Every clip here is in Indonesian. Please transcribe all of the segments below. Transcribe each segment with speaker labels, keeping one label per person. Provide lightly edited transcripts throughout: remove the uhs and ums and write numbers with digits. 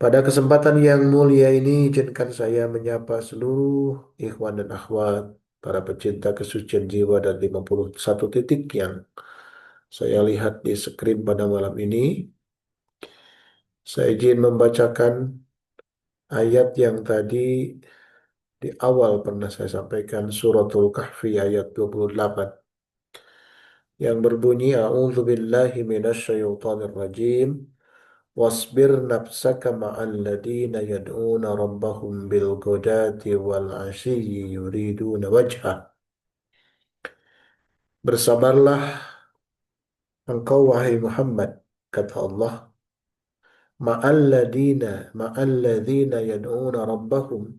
Speaker 1: Pada kesempatan yang mulia ini, izinkan saya menyapa seluruh ikhwan dan akhwat, para pecinta kesucian jiwa dan 51 titik yang saya lihat di screen pada malam ini. Saya izin membacakan ayat yang tadi di awal pernah saya sampaikan, suratul Kahfi ayat 28, yang berbunyi, A'udzu billahi minasyaitonir rajim. Wasbir nafsaka ma'al ladina yad'una rabbahum bil ghadati wal 'ashiyyi yuriduna wajhah. Bersabarlah engkau wahai Muhammad, kata Allah, ma'al ladina yad'una rabbahum,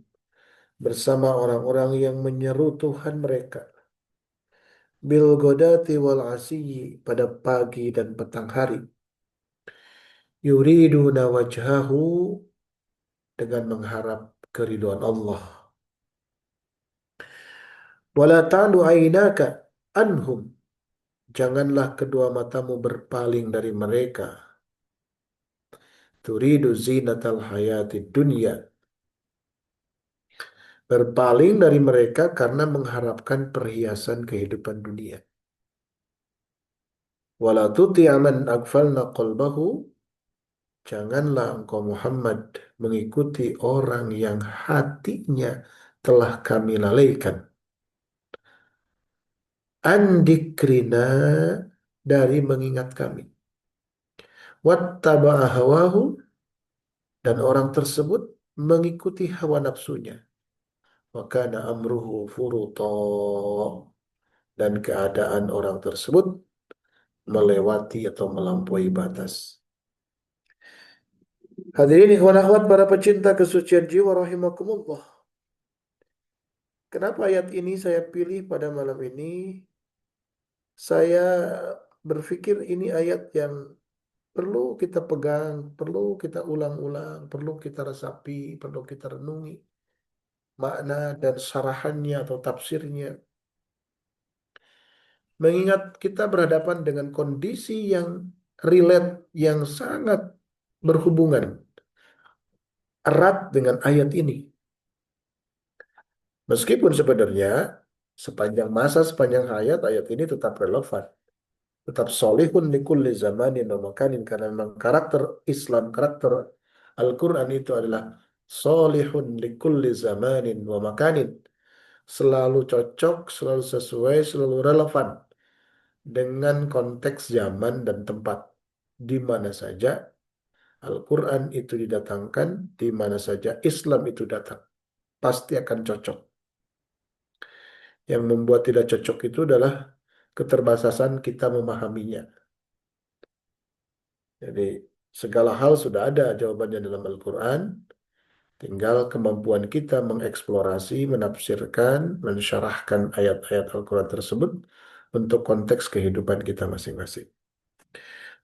Speaker 1: bersama orang-orang yang menyeru Tuhan mereka, bil ghadati wal 'ashiyyi, pada pagi dan petang hari, yuriduna wajhahu, dengan mengharap keridhaan Allah. Wala ta'du ainaka anhum, janganlah kedua matamu berpaling dari mereka. Turidu zinatal hayati dunya, berpaling dari mereka karena mengharapkan perhiasan kehidupan dunia. Wala tuti'a man aghfalna qalbahu, janganlah engkau Muhammad mengikuti orang yang hatinya telah kami lalaikan. Andikrina, dari mengingat kami. Wattaba'a hawahu, dan orang tersebut mengikuti hawa nafsunya. Wa kana amruhu furuta, dan keadaan orang tersebut melewati atau melampaui batas. Hadirin ikhwan akhwat para pecinta kesucian jiwa rahimakumullah. Kenapa ayat ini saya pilih pada malam ini? Saya berpikir ini ayat yang perlu kita pegang, perlu kita ulang-ulang, perlu kita resapi, perlu kita renungi makna dan syarahannya atau tafsirnya. Mengingat kita berhadapan dengan kondisi yang relate, yang sangat berhubungan erat dengan ayat ini. Meskipun sebenarnya sepanjang masa, sepanjang hayat, ayat ini tetap relevan. Tetap solihun likulli zamanin wa makanin. Karena memang karakter Islam, karakter Al-Quran itu adalah solihun likulli zamanin wa makanin. Selalu cocok, selalu sesuai, selalu relevan dengan konteks zaman dan tempat. Di mana saja Al-Quran itu didatangkan, di mana saja Islam itu datang, pasti akan cocok. Yang membuat tidak cocok itu adalah keterbatasan kita memahaminya. Jadi segala hal sudah ada jawabannya dalam Al-Quran, tinggal kemampuan kita mengeksplorasi, menafsirkan, mensyarahkan ayat-ayat Al-Quran tersebut untuk konteks kehidupan kita masing-masing.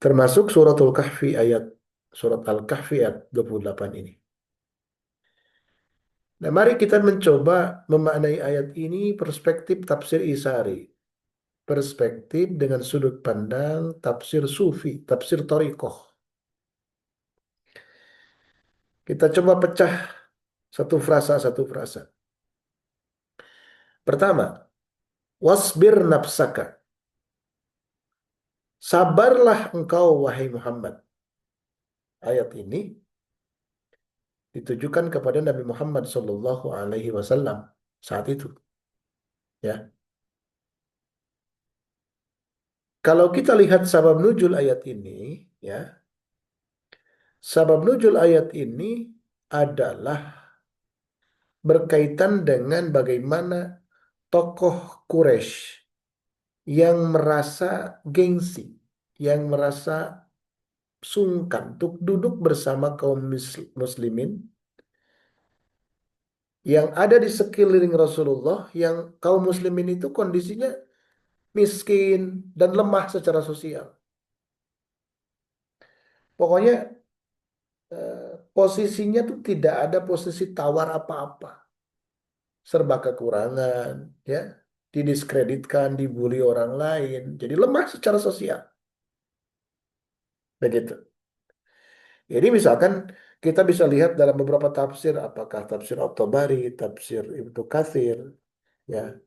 Speaker 1: Termasuk suratul Kahfi ayat surat Al-Kahfi ayat 28 ini. Nah, mari kita mencoba memaknai ayat ini perspektif tafsir Isari. Perspektif dengan sudut pandang tafsir Sufi, tafsir Thariqah. Kita coba pecah satu frasa, satu frasa. Pertama, wasbir nafsaka. Sabarlah engkau wahai Muhammad. Ayat ini ditujukan kepada Nabi Muhammad Shallallahu Alaihi Wasallam saat itu. Ya, kalau kita lihat sabab nuzul ayat ini, ya, sabab nuzul ayat ini adalah berkaitan dengan bagaimana tokoh Quraisy yang merasa gengsi, yang merasa sungkan untuk duduk bersama kaum muslimin yang ada di sekeliling Rasulullah, yang kaum muslimin itu kondisinya miskin dan lemah secara sosial. Pokoknya posisinya tuh tidak ada posisi tawar apa-apa, serba kekurangan, ya, didiskreditkan, dibully orang lain, jadi lemah secara sosial. Begitu. Jadi misalkan kita bisa lihat dalam beberapa tafsir, apakah tafsir At-Tabari, tafsir Ibnu Katsir, ya,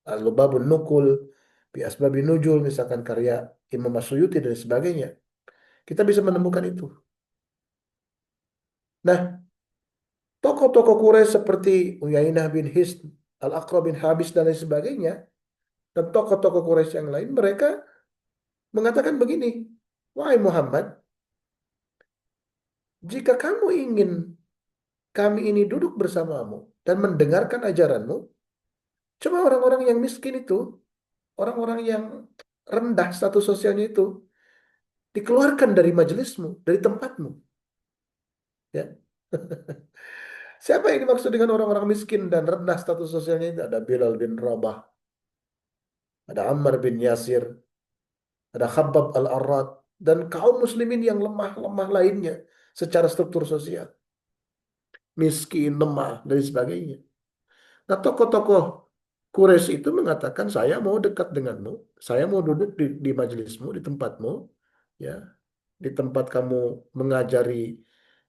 Speaker 1: Al-Lubabun Nukul, Fi Asbabin Nuzul, misalkan karya Imam Masyuti dan sebagainya. Kita bisa menemukan itu. Nah, tokoh-tokoh Quraisy seperti Uyainah bin Hisn, Al-Aqra bin Habis dan lain sebagainya, dan tokoh-tokoh Quraisy yang lain, mereka mengatakan begini, wahai Muhammad, jika kamu ingin kami ini duduk bersamamu dan mendengarkan ajaranmu, coba orang-orang yang miskin itu, orang-orang yang rendah status sosialnya itu, dikeluarkan dari majelismu, dari tempatmu. Ya. Siapa yang dimaksud dengan orang-orang miskin dan rendah status sosialnya itu? Ada Bilal bin Rabah, ada Ammar bin Yasir, ada Khabbab al-Arad, dan kaum muslimin yang lemah-lemah lainnya secara struktur sosial. Miskin, lemah, dan sebagainya. Nah, tokoh-tokoh Quraisy itu mengatakan, saya mau dekat denganmu, saya mau duduk di majelismu, di tempatmu, ya, di tempat kamu mengajari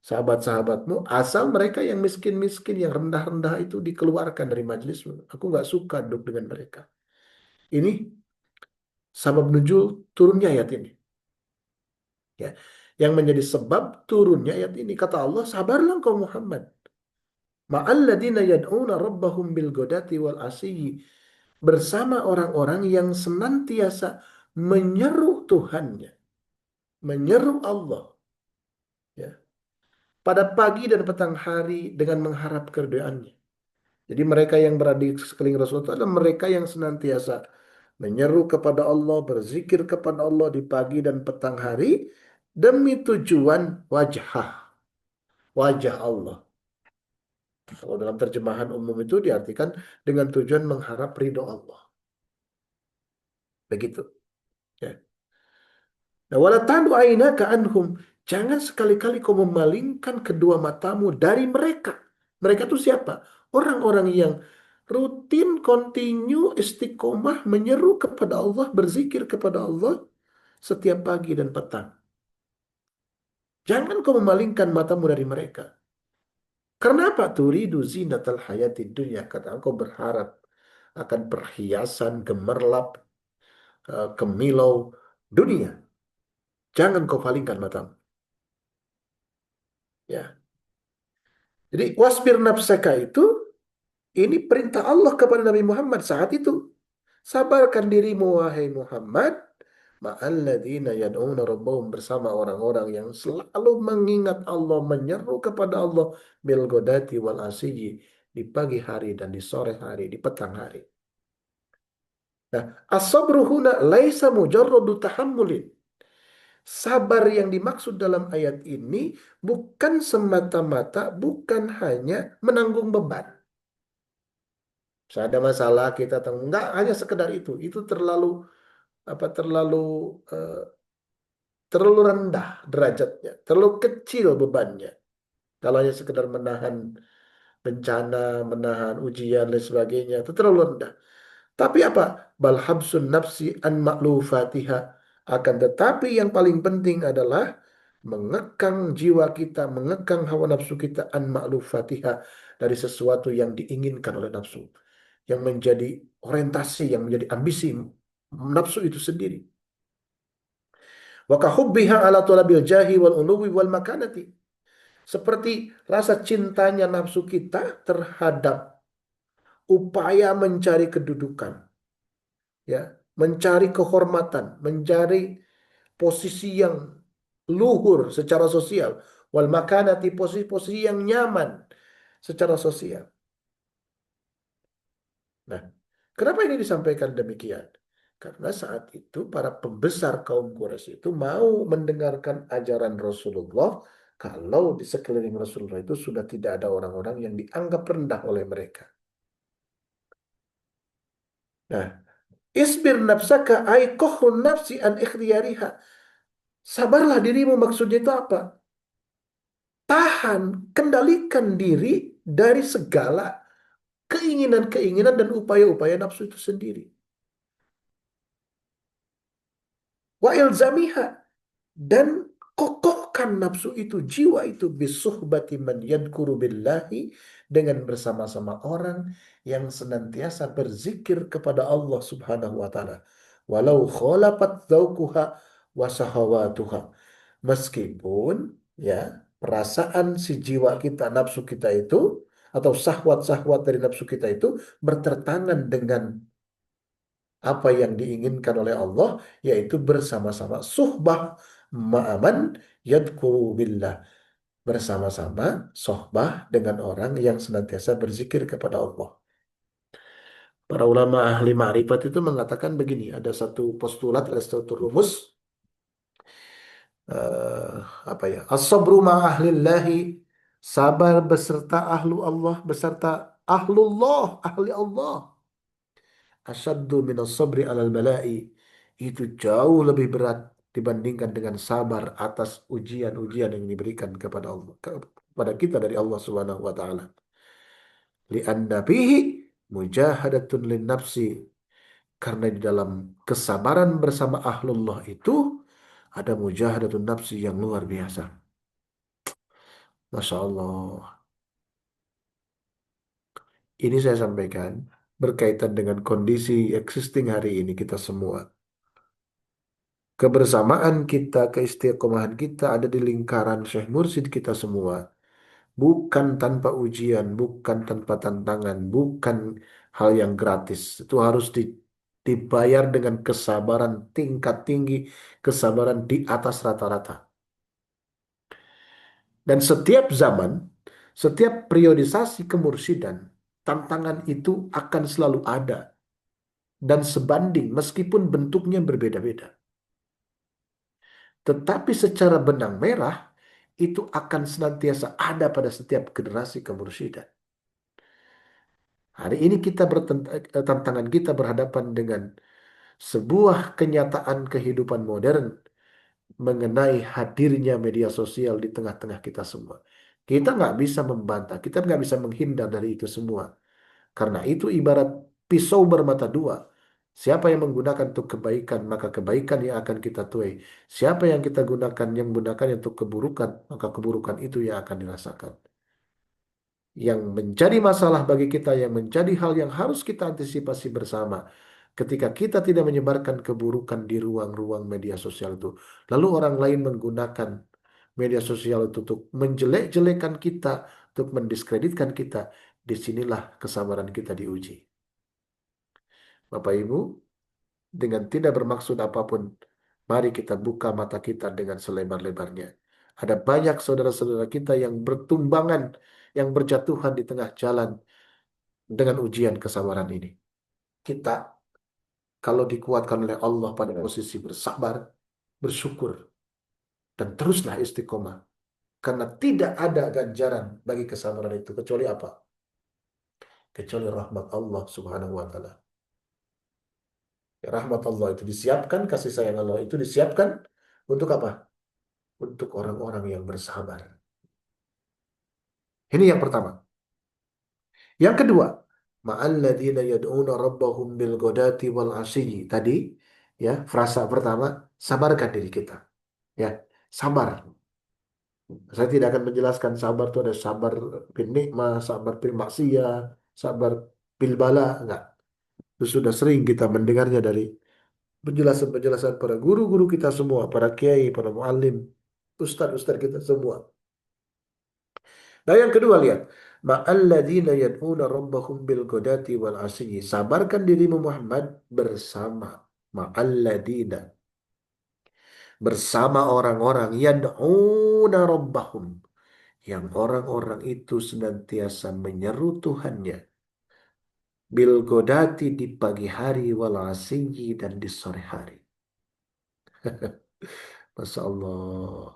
Speaker 1: sahabat-sahabatmu, asal mereka yang miskin-miskin, yang rendah-rendah itu dikeluarkan dari majelismu. Aku nggak suka duduk dengan mereka. Ini sabab nuzul turunnya ayat ini. Ya, yang menjadi sebab turunnya ayat ini. Kata Allah, sabarlah kau Muhammad. Ma'alladina yad'una rabbahum bil godati wal asiyyi. Bersama orang-orang yang senantiasa menyeru Tuhannya, menyeru Allah, ya, pada pagi dan petang hari dengan mengharap keridhaannya. Jadi mereka yang berada di sekeliling Rasul itu adalah mereka yang senantiasa menyeru kepada Allah, berzikir kepada Allah di pagi dan petang hari demi tujuan wajah Allah. Kalau dalam terjemahan umum itu diartikan dengan tujuan mengharap ridho Allah. Begitu. Ya. Nah, wala tadu ainaka anhum. Jangan sekali-kali kau memalingkan kedua matamu dari mereka. Mereka itu siapa? Orang-orang yang rutin, kontinu, istiqomah, menyeru kepada Allah, berzikir kepada Allah setiap pagi dan petang. Jangan kau memalingkan matamu dari mereka. Kenapa? Turidu zinatal hayati dunya. Karena engkau berharap akan perhiasan, gemerlap, kemilau dunia. Jangan kau palingkan matamu. Ya. Jadi wasbir nafsaka itu ini perintah Allah kepada Nabi Muhammad saat itu. Sabarkan dirimu wahai Muhammad ma'alladzina yad'una rabbahum bersama orang-orang yang selalu mengingat Allah, menyeru kepada Allah bil ghadati wal asyi di pagi hari dan di sore hari, di petang hari. Nah, as-sabru huna laisa mujarradu tahammulin. Sabar yang dimaksud dalam ayat ini bukan semata-mata, bukan hanya menanggung beban. Misalnya ada masalah kita tahu, nggak hanya sekedar itu terlalu terlalu eh, terlalu rendah derajatnya, terlalu kecil bebannya. Kalau hanya sekedar menahan bencana, menahan ujian dan sebagainya, itu terlalu rendah. Tapi apa? Bal habsun nafsi an ma'lufatiha. Akan tetapi yang paling penting adalah mengekang jiwa kita, mengekang hawa nafsu kita an ma'lufatiha dari sesuatu yang diinginkan oleh nafsu, yang menjadi orientasi, yang menjadi ambisi nafsu itu sendiri. Wa kahubbiha ala talabil jahi wal uluwi wal makanati. Seperti rasa cintanya nafsu kita terhadap upaya mencari kedudukan, ya, mencari kehormatan, mencari posisi yang luhur secara sosial, wal makanati posisi-posisi yang nyaman secara sosial. Nah, kenapa ini disampaikan demikian? Karena saat itu para pembesar kaum Quraisy itu mau mendengarkan ajaran Rasulullah kalau di sekeliling Rasulullah itu sudah tidak ada orang-orang yang dianggap rendah oleh mereka. Nah, isbir nafsaka ay kohrun nafsi an ikhtiyariha. Sabarlah dirimu maksudnya itu apa? Tahan, kendalikan diri dari segala keinginan-keinginan dan upaya-upaya nafsu itu sendiri. Wa ilzamiha dan kokohkan menumbuhkan nafsu itu, jiwa itu bisuhbati man yadhkuru billahi, dengan bersama-sama orang yang senantiasa berzikir kepada Allah Subhanahu wa taala. Walau khalafat dzauquha wa sahawatuha. Meskipun ya perasaan si jiwa kita, nafsu kita itu atau syahwat-syahwat dari nafsu kita itu bertertangan dengan apa yang diinginkan oleh Allah, yaitu bersama-sama suhbah ma'aman yadkuru billah, bersama-sama sohbah dengan orang yang senantiasa berzikir kepada Allah. Para ulama ahli ma'rifat itu mengatakan begini, ada satu postulat, ada satu rumus, eh, apa ya? As-sabru ma'ahlillahi, sabar beserta ahlu Allah, beserta ahlullah, ahli Allah. Asyaddu minas sabri alal bala'i, itu jauh lebih berat dibandingkan dengan sabar atas ujian-ujian yang diberikan kepada Allah, kepada kita dari Allah Subhanahu wa taala. Li'anna fihi mujahadatun lin nafsi, karena di dalam kesabaran bersama ahlullah itu ada mujahadatun nafsi yang luar biasa. Masya Allah. Ini saya sampaikan berkaitan dengan kondisi existing hari ini kita semua. Kebersamaan kita, keistiqomahan kita ada di lingkaran Syekh Mursyid kita semua. Bukan tanpa ujian, bukan tanpa tantangan, bukan hal yang gratis. Itu harus dibayar dengan kesabaran tingkat tinggi, kesabaran di atas rata-rata. Dan setiap zaman, setiap periodisasi kemursidan, tantangan itu akan selalu ada dan sebanding meskipun bentuknya berbeda-beda. Tetapi secara benang merah itu akan senantiasa ada pada setiap generasi kemursidan. Hari ini kita tantangan kita berhadapan dengan sebuah kenyataan kehidupan modern mengenai hadirnya media sosial di tengah-tengah kita semua. Kita nggak bisa membantah, kita nggak bisa menghindar dari itu semua. Karena itu ibarat pisau bermata dua. Siapa yang menggunakan untuk kebaikan, maka kebaikan yang akan kita tuai. Siapa yang kita gunakan, yang menggunakan untuk keburukan, maka keburukan itu yang akan dirasakan. Yang menjadi masalah bagi kita, yang menjadi hal yang harus kita antisipasi bersama, ketika kita tidak menyebarkan keburukan di ruang-ruang media sosial itu, lalu orang lain menggunakan media sosial itu untuk menjelek-jelekan kita, untuk mendiskreditkan kita, disinilah kesabaran kita diuji. Bapak Ibu, dengan tidak bermaksud apapun, mari kita buka mata kita dengan selebar-lebarnya. Ada banyak saudara-saudara kita yang bertumbangan, yang berjatuhan di tengah jalan dengan ujian kesabaran ini. Kita, kalau dikuatkan oleh Allah pada posisi bersabar, bersyukur, dan teruslah istiqomah. Karena tidak ada ganjaran bagi kesabaran itu, kecuali apa? Kecuali rahmat Allah Subhanahu wa Ta'ala. Ya, rahmat Allah itu disiapkan, kasih sayang Allah itu disiapkan untuk apa? Untuk orang-orang yang bersabar. Ini yang pertama. Yang kedua, ma'alladzina yad'una rabbahum bil ghadati wal ashiyyi. Tadi ya, frasa pertama, sabarkan diri kita. Ya, sabar. Saya tidak akan menjelaskan sabar itu ada sabar bil nikmah, sabar bil maksiyah, sabar bil bala, enggak. Itu sudah sering kita mendengarnya dari penjelasan-penjelasan para guru-guru kita semua, para kiai, para muallim, ustadz-ustadz kita semua. Nah, yang kedua lihat, ma'alladzina yad'una rabbahum bil ghadati wal 'ashyi. Sabarkan dirimu Muhammad bersama ma'alladzina, bersama orang-orang yad'una rabbahum, yang orang-orang itu senantiasa menyeru Tuhannya bil ghadati, di pagi hari, wal 'ashyi, dan di sore hari. Masya Allah.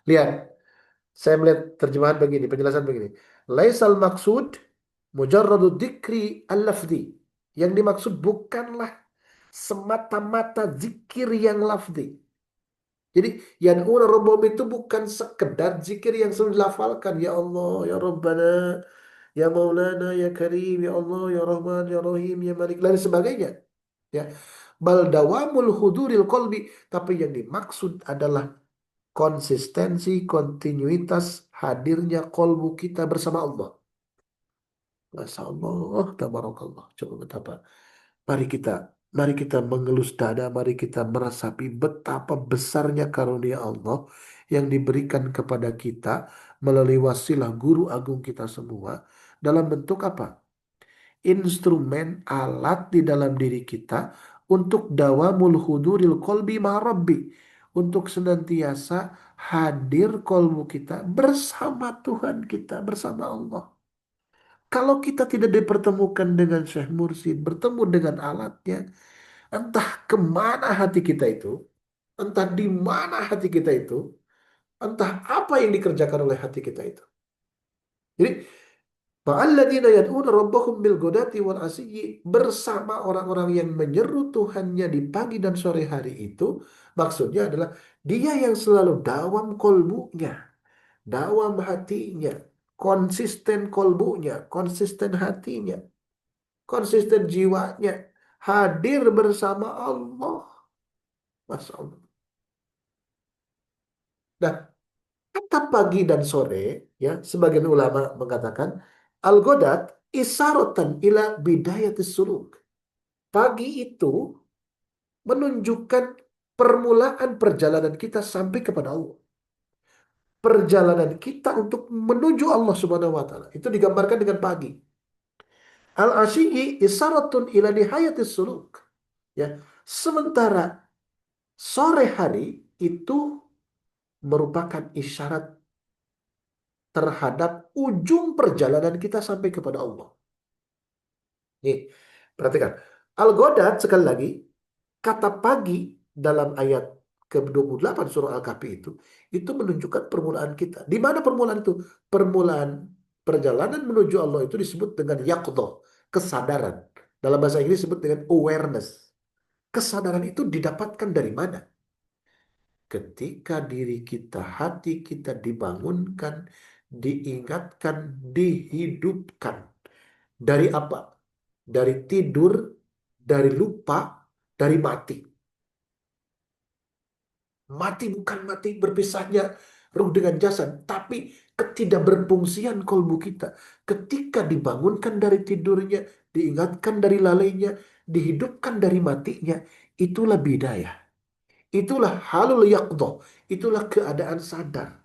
Speaker 1: Lihat, saya melihat terjemahan begini, penjelasan begini. Laisal maksud mujarradu dzikri al-lafzi. Yang dimaksud bukanlah semata-mata zikir yang lafzi. Jadi yad'una rabbahum itu bukan sekedar zikir yang sudah dilafalkan. Ya Allah, ya Rabbana, ya Maulana, ya Karim, ya Allah, ya Rahman, ya Rahim, ya Malik, dan sebagainya. Ya. Bal dawamul huduril qalbi. Tapi yang dimaksud adalah konsistensi, kontinuitas hadirnya kolbu kita bersama Allah. Masya Allah, tabarakallah. Coba betapa. Mari kita, mari kita mengelus dada, mari kita meresapi betapa besarnya karunia Allah yang diberikan kepada kita melalui wasilah guru agung kita semua dalam bentuk apa? Instrumen, alat di dalam diri kita untuk dawamul huduril kolbi ma'rabbi. Untuk senantiasa hadir kolbu kita bersama Tuhan kita, bersama Allah. Kalau kita tidak dipertemukan dengan Syekh Mursyid, bertemu dengan alatnya, entah kemana hati kita itu, entah di mana hati kita itu, entah apa yang dikerjakan oleh hati kita itu. Jadi, fa'alladzina yad'una rabbahum bil ghadati wal asyi, bersama orang-orang yang menyeru Tuhannya di pagi dan sore hari itu, maksudnya adalah dia yang selalu dawam kolbunya, dawam hatinya, konsisten kolbunya, konsisten hatinya, konsisten jiwanya, hadir bersama Allah. Masya Allah. Nah, kata pagi dan sore, ya, sebagian ulama mengatakan, al-ghadat isaratan ila bidayatis suluk. Pagi itu menunjukkan permulaan perjalanan kita sampai kepada Allah. Perjalanan kita untuk menuju Allah Subhanahu wa taala. Itu digambarkan dengan pagi. Al-asyiyi isaratun ila nihayatis suluk. Ya. Sementara sore hari itu merupakan isyarat terhadap ujung perjalanan kita sampai kepada Allah. Nih, perhatikan. Al-Ghadat sekali lagi, kata pagi dalam ayat ke-28 surah Al-Kahfi itu menunjukkan permulaan kita. Di mana permulaan itu? Permulaan perjalanan menuju Allah itu disebut dengan yaqdah, kesadaran. Dalam bahasa Inggris disebut dengan awareness. Kesadaran itu didapatkan dari mana? Ketika diri kita, hati kita dibangunkan, diingatkan, dihidupkan. Dari apa? Dari tidur, dari lupa, dari mati. Mati bukan mati berpisahnya ruh dengan jasad, tapi ketidakberfungsian kolbu kita. Ketika dibangunkan dari tidurnya, diingatkan dari lalainya, dihidupkan dari matinya, itulah bidayah. Itulah halul yaqdah. Itulah keadaan sadar.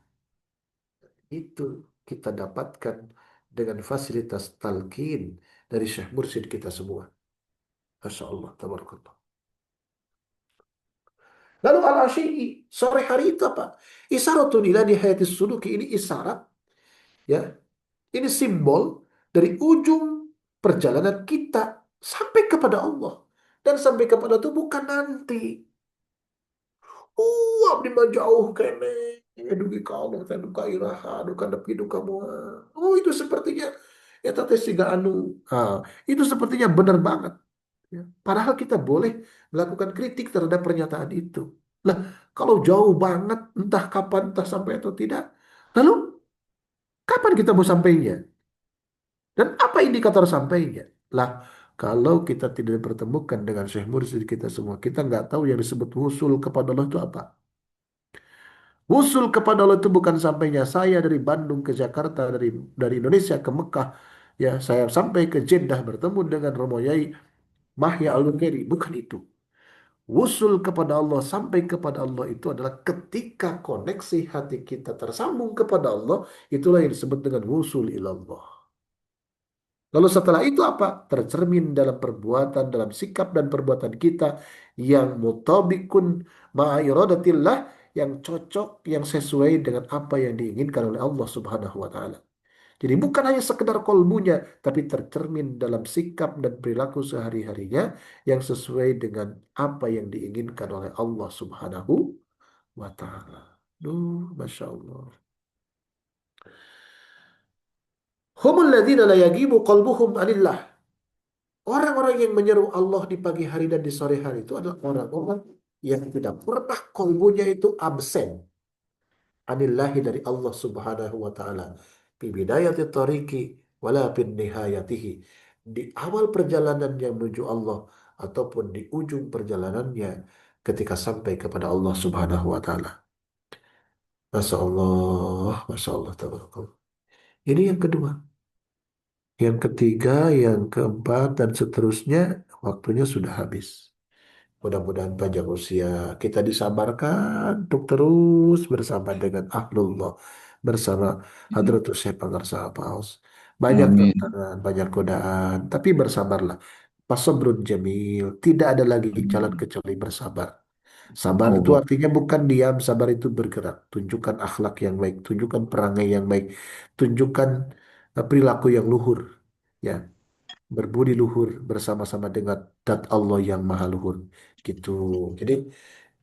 Speaker 1: Itu kita dapatkan dengan fasilitas talqin dari Syekh Mursyid kita semua. Masya Allah, tabarakallah. Lalu al-asyi'i, sore hari itu apa? Isyaratun ila nihayatis suluki, ini isyarat, ya. Ini simbol dari ujung perjalanan kita sampai kepada Allah. Dan sampai kepada itu bukan nanti. Abdi mah jauh kene. Dugi ka Allah teh duka iraha, duka nepi duka moal. Itu sepertinya ya teh siga anu. Ah, itu sepertinya benar banget. Ya. Padahal kita boleh melakukan kritik terhadap pernyataan itu. Lah, kalau jauh banget, entah kapan, entah sampai atau tidak. Lalu, kapan kita mau sampainya? Dan apa indikator sampainya? Lah, kalau kita tidak dipertemukan dengan Syekh Mursyid kita semua, kita nggak tahu yang disebut wusul kepada Allah itu apa. Wusul kepada Allah itu bukan sampainya saya dari Bandung ke Jakarta, dari Indonesia ke Mekah. Ya, saya sampai ke Jeddah bertemu dengan Romo Yai Mahya Al-Bukhari. Bukan itu. Wusul kepada Allah, sampai kepada Allah itu adalah ketika koneksi hati kita tersambung kepada Allah, itulah yang disebut dengan wusul ilallah. Lalu setelah itu apa? Tercermin dalam perbuatan, dalam sikap dan perbuatan kita yang mutabikun ma'iradatillah, yang cocok, yang sesuai dengan apa yang diinginkan oleh Allah Subhanahu wa taala. Jadi bukan hanya sekedar kolbunya, tapi tercermin dalam sikap dan perilaku sehari-harinya yang sesuai dengan apa yang diinginkan oleh Allah Subhanahu wa ta'ala. Duh, Masya Allah. Humul ladzina la yagibu qalbuhum anillah. Orang-orang yang menyeru Allah di pagi hari dan di sore hari itu adalah orang-orang yang tidak pernah kolbunya itu absen anillahi dari Allah Subhanahu wa taala. Fi bidayati tariqi wala fin nihayatihi. Di awal perjalanannya menuju Allah ataupun di ujung perjalanannya ketika sampai kepada Allah Subhanahu wa taala. Masya Allah, Masya Allah, tabarakallah. Ini yang kedua. Yang ketiga, yang keempat, dan seterusnya, waktunya sudah habis. Mudah-mudahan panjang usia kita disabarkan untuk terus bersama dengan Ahlullah, bersama Hadratus Syekh Pangarsa Paus. Banyak
Speaker 2: Amin.
Speaker 1: tantangan, banyak godaan, tapi bersabarlah. Fasabrun jamil, tidak ada lagi jalan
Speaker 2: Amin.
Speaker 1: kecuali bersabar. Sabar itu
Speaker 2: Allah.
Speaker 1: artinya bukan diam, sabar itu bergerak. Tunjukkan akhlak yang baik, tunjukkan perangai yang baik, tunjukkan perilaku yang luhur. Ya, berbudi luhur bersama-sama dengan Dat Allah yang maha luhur. Gitu. Jadi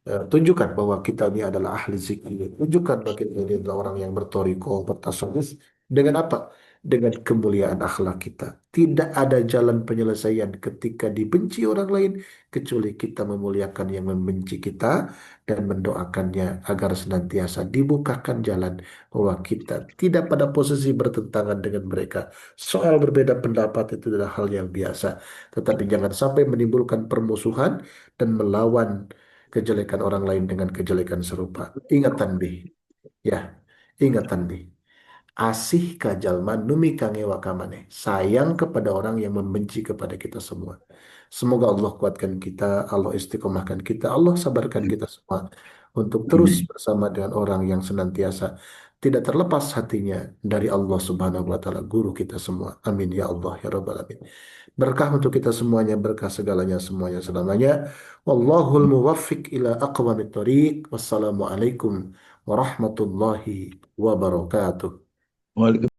Speaker 1: tunjukkan bahwa kita ini adalah ahli zikir. Tunjukkan bahwa kita ini adalah orang yang bertoriko, bertasawuf. Dengan apa? Dengan kemuliaan akhlak kita. Tidak ada jalan penyelesaian ketika dibenci orang lain, kecuali kita memuliakan yang membenci kita dan mendoakannya agar senantiasa dibukakan jalan bahwa kita tidak pada posisi bertentangan dengan mereka. Soal berbeda pendapat itu adalah hal yang biasa. Tetapi jangan sampai menimbulkan permusuhan dan melawan kejelekan orang lain dengan kejelekan serupa. Ingatan bi, ya, ingatan bi. Asih kajalma numi kangewa kamane. Sayang kepada orang yang membenci kepada kita semua. Semoga Allah kuatkan kita, Allah istiqomahkan kita, Allah sabarkan kita semua untuk terus
Speaker 2: Amin.
Speaker 1: bersama dengan orang yang senantiasa tidak terlepas hatinya dari Allah Subhanahu wa taala, guru kita semua. Amin ya Allah ya rabbal alamin. Berkah untuk kita semuanya, berkah segalanya semuanya selamanya. Wallahul muwaffiq ila aqwamit thoriq. Wassalamualaikum warahmatullahi wabarakatuh.
Speaker 2: Waalaikumsalam.